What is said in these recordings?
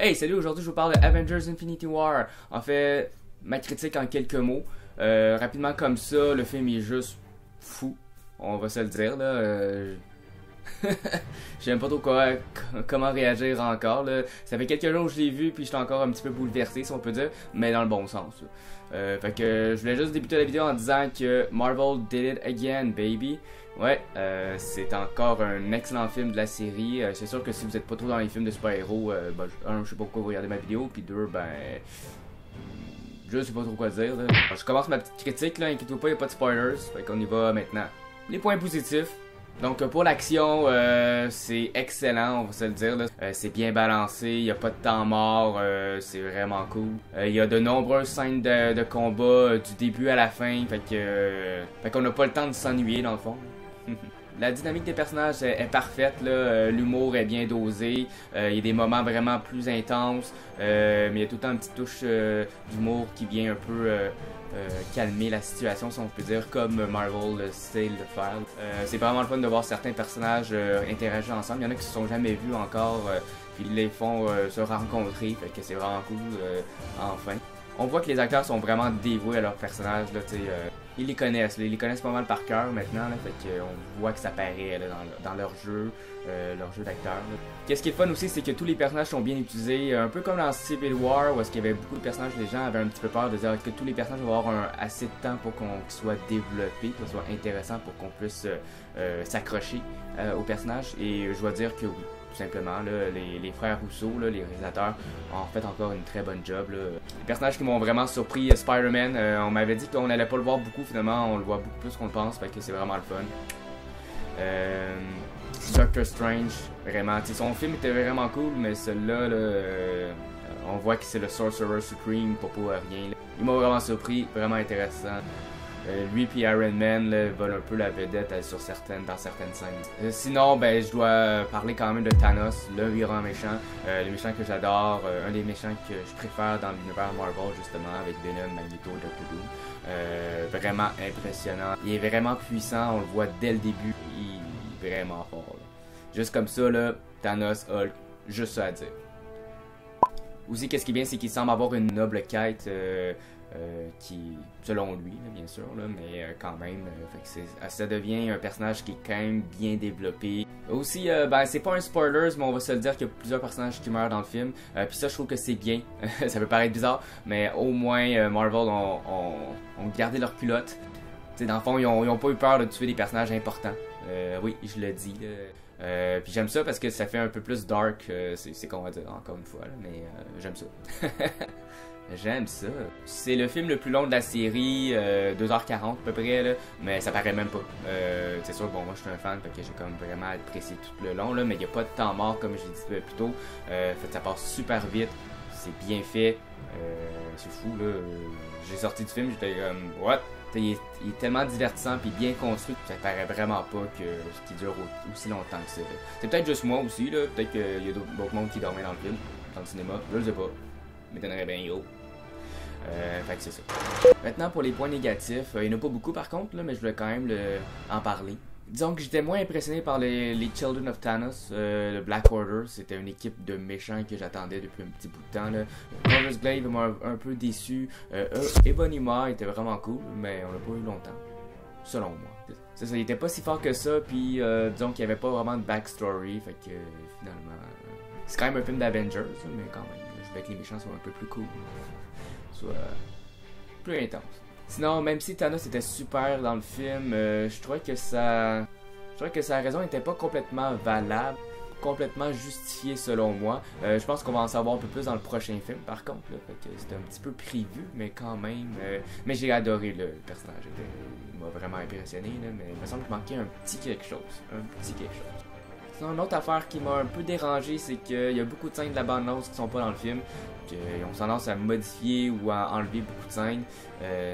Hey, salut, aujourd'hui je vous parle de Avengers Infinity War. En fait, ma critique en quelques mots. Rapidement comme ça, le film est juste fou. On va se le dire, là. J'aime pas trop comment réagir encore, là. Ça fait quelques jours que je l'ai vu, puis j'étais encore un petit peu bouleversé, si on peut dire, mais dans le bon sens. Fait que je voulais juste débuter la vidéo en disant que Marvel did it again, baby. Ouais, c'est encore un excellent film de la série. C'est sûr que si vous êtes pas trop dans les films de super-héros, ben, un, je sais pas pourquoi vous regardez ma vidéo, puis deux, ben... je sais pas trop quoi dire, là. Je commence ma petite critique, là, inquiétez-vous pas, y'a pas de spoilers, fait qu'on y va maintenant. Les points positifs. Donc pour l'action, c'est excellent, on va se le dire. C'est bien balancé, il n'y a pas de temps mort, c'est vraiment cool. Il y a de nombreuses scènes de combat du début à la fin, fait qu'on n'a pas le temps de s'ennuyer dans le fond. La dynamique des personnages est parfaite, l'humour est bien dosé, il y a des moments vraiment plus intenses, mais il y a tout le temps une petite touche d'humour qui vient un peu calmer la situation, si on peut dire, comme Marvel sait le faire. C'est vraiment le fun de voir certains personnages interagir ensemble. Il y en a qui se sont jamais vus encore, puis ils les font se rencontrer, fait que c'est vraiment cool, enfin. On voit que les acteurs sont vraiment dévoués à leurs personnages, là, ils les connaissent pas mal par cœur maintenant, là, fait qu'on voit que ça paraît là, dans leur jeu d'acteurs. Qu'est-ce qui est fun aussi, c'est que tous les personnages sont bien utilisés, un peu comme dans Civil War, où est-ce qu'il y avait beaucoup de personnages, les gens avaient un petit peu peur de dire que tous les personnages vont avoir assez de temps pour qu'ils soient développés, pour qu'ils soient intéressants, pour qu'on puisse s'accrocher aux personnages, et je dois dire que oui. Tout simplement, là, les frères Rousseau, là, les réalisateurs, ont fait encore une très bonne job. Là. Les personnages qui m'ont vraiment surpris, Spider-Man, on m'avait dit qu'on n'allait pas le voir beaucoup, finalement on le voit beaucoup plus qu'on le pense, fait que c'est vraiment le fun. Doctor Strange, vraiment, son film était vraiment cool, mais celui-là, on voit que c'est le Sorcerer Supreme, pas pour rien. Là. Il m'a vraiment surpris, vraiment intéressant. Lui puis Iron Man volent un peu la vedette dans certaines scènes. Sinon, ben je dois parler quand même de Thanos, le virant méchant, le méchant que j'adore, un des méchants que je préfère dans l'univers Marvel justement, avec Venom, Magneto, Doctor Doom. Vraiment impressionnant. Il est vraiment puissant, on le voit dès le début, il est vraiment fort. Là. Juste comme ça, là, Thanos, Hulk, juste ça à dire. Aussi, qu'est-ce qui est bien, c'est qu'il semble avoir une noble quête qui, selon lui, là, bien sûr, là, mais quand même, ça devient un personnage qui est quand même bien développé. Aussi, ben, c'est pas un spoiler, mais on va se le dire qu'il y a plusieurs personnages qui meurent dans le film. Puis ça, je trouve que c'est bien. Ça peut paraître bizarre, mais au moins, Marvel ont gardé leur culotte. T'sais, dans le fond, ils ont pas eu peur de tuer des personnages importants. Oui, je le dis. Puis j'aime ça parce que ça fait un peu plus dark, c'est qu'on va dire encore une fois, là, mais j'aime ça. J'aime ça. C'est le film le plus long de la série, 2h40 à peu près, là, mais ça paraît même pas. C'est sûr, bon, moi je suis un fan, fait que j'ai comme vraiment apprécié tout le long, là, mais il n'y a pas de temps mort comme je l'ai dit plus tôt. Fait ça passe super vite, c'est bien fait, c'est fou, là. J'ai sorti du film, j'étais comme, what? Il est tellement divertissant puis bien construit que ça paraît vraiment pas qu'il dure aussi longtemps que ça. C'est peut-être juste moi aussi, là. Peut-être qu'il y a d'autres monde qui dormaient dans le film, dans le cinéma, je le sais pas. M'étonnerait bien yo. Fait que c'est ça. Maintenant pour les points négatifs, il n'y en a pas beaucoup par contre, là, mais je voulais quand même en parler. Disons que j'étais moins impressionné par les Children of Thanos, le Black Order, c'était une équipe de méchants que j'attendais depuis un petit bout de temps. Corvus Glaive m'a un peu déçu, Ebonima était vraiment cool, mais on l'a pas eu longtemps, selon moi. C'est ça, il était pas si fort que ça, puis disons qu'il y avait pas vraiment de backstory, fait que finalement, c'est quand même un film d'Avengers, mais quand même, je voulais que les méchants soient un peu plus cool, soit plus intense. Sinon, même si Thanos était super dans le film, je trouvais que sa raison n'était pas complètement valable, complètement justifiée selon moi. Je pense qu'on va en savoir un peu plus dans le prochain film, par contre. Là, fait que c'était un petit peu prévu, mais quand même. Mais j'ai adoré le personnage. Il m'a vraiment impressionné, là, mais il me semble qu'il manquait un petit quelque chose. Sinon, une autre affaire qui m'a un peu dérangé, c'est qu'il y a beaucoup de scènes de la bande-annonce qui sont pas dans le film. Ils ont tendance à modifier ou à enlever beaucoup de scènes.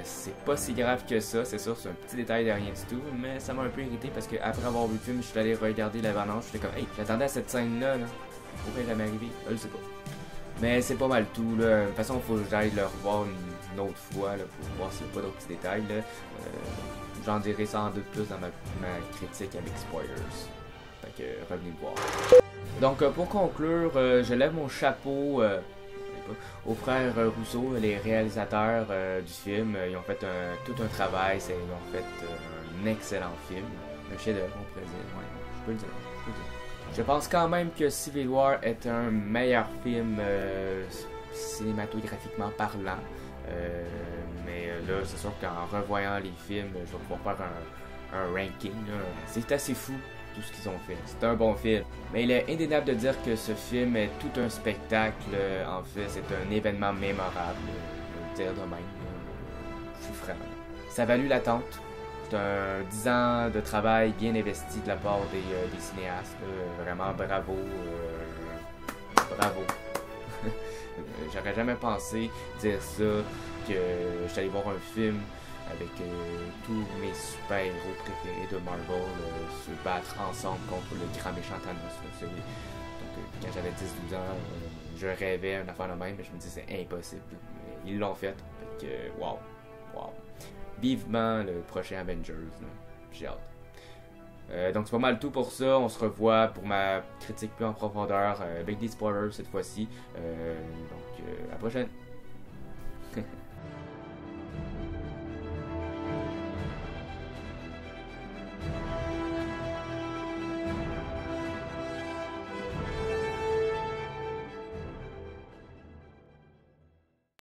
C'est pas si grave que ça, c'est sûr, c'est un petit détail de rien du tout, mais ça m'a un peu irrité parce qu'après avoir vu le film, je suis allé regarder la bande-annonce, j'étais comme, hey, j'attendais à cette scène-là, pourquoi elle m'est arrivée? Je sais pas. Mais c'est pas mal tout, là. De toute façon, il faut que j'aille le revoir une autre fois, là, pour voir s'il n'y a pas d'autres petits détails, là. J'en dirai sans doute plus dans ma critique avec spoilers. Fait que revenez le voir. Donc pour conclure, je lève mon chapeau aux frères Rousseau, les réalisateurs du film. Ils ont fait tout un travail, ils ont fait un excellent film. Un chef-d'œuvre, on pourrait dire. Ouais, je peux le dire. Je pense quand même que Civil War est un meilleur film cinématographiquement parlant. Mais là, c'est sûr qu'en revoyant les films, je vais pouvoir faire un ranking. C'est assez fou tout ce qu'ils ont fait. C'est un bon film. Mais il est indéniable de dire que ce film est tout un spectacle. En fait, c'est un événement mémorable. Je vais le dire de même. Je suis franc. Ça a valu l'attente. C'est un 10 ans de travail bien investi de la part des cinéastes. Vraiment bravo. Bravo. J'aurais jamais pensé dire ça, que je suis allé voir un film avec tous mes super-héros préférés de Marvel se battre ensemble contre le grand méchant Thanos. Donc quand j'avais 10-12 ans, je rêvais un affaire de même, mais je me disais c'est impossible. Mais ils l'ont fait. Fait que wow. Vivement le prochain Avengers. J'ai hâte. Donc c'est pas mal tout pour ça. On se revoit pour ma critique plus en profondeur avec des spoilers cette fois-ci. Donc à la prochaine.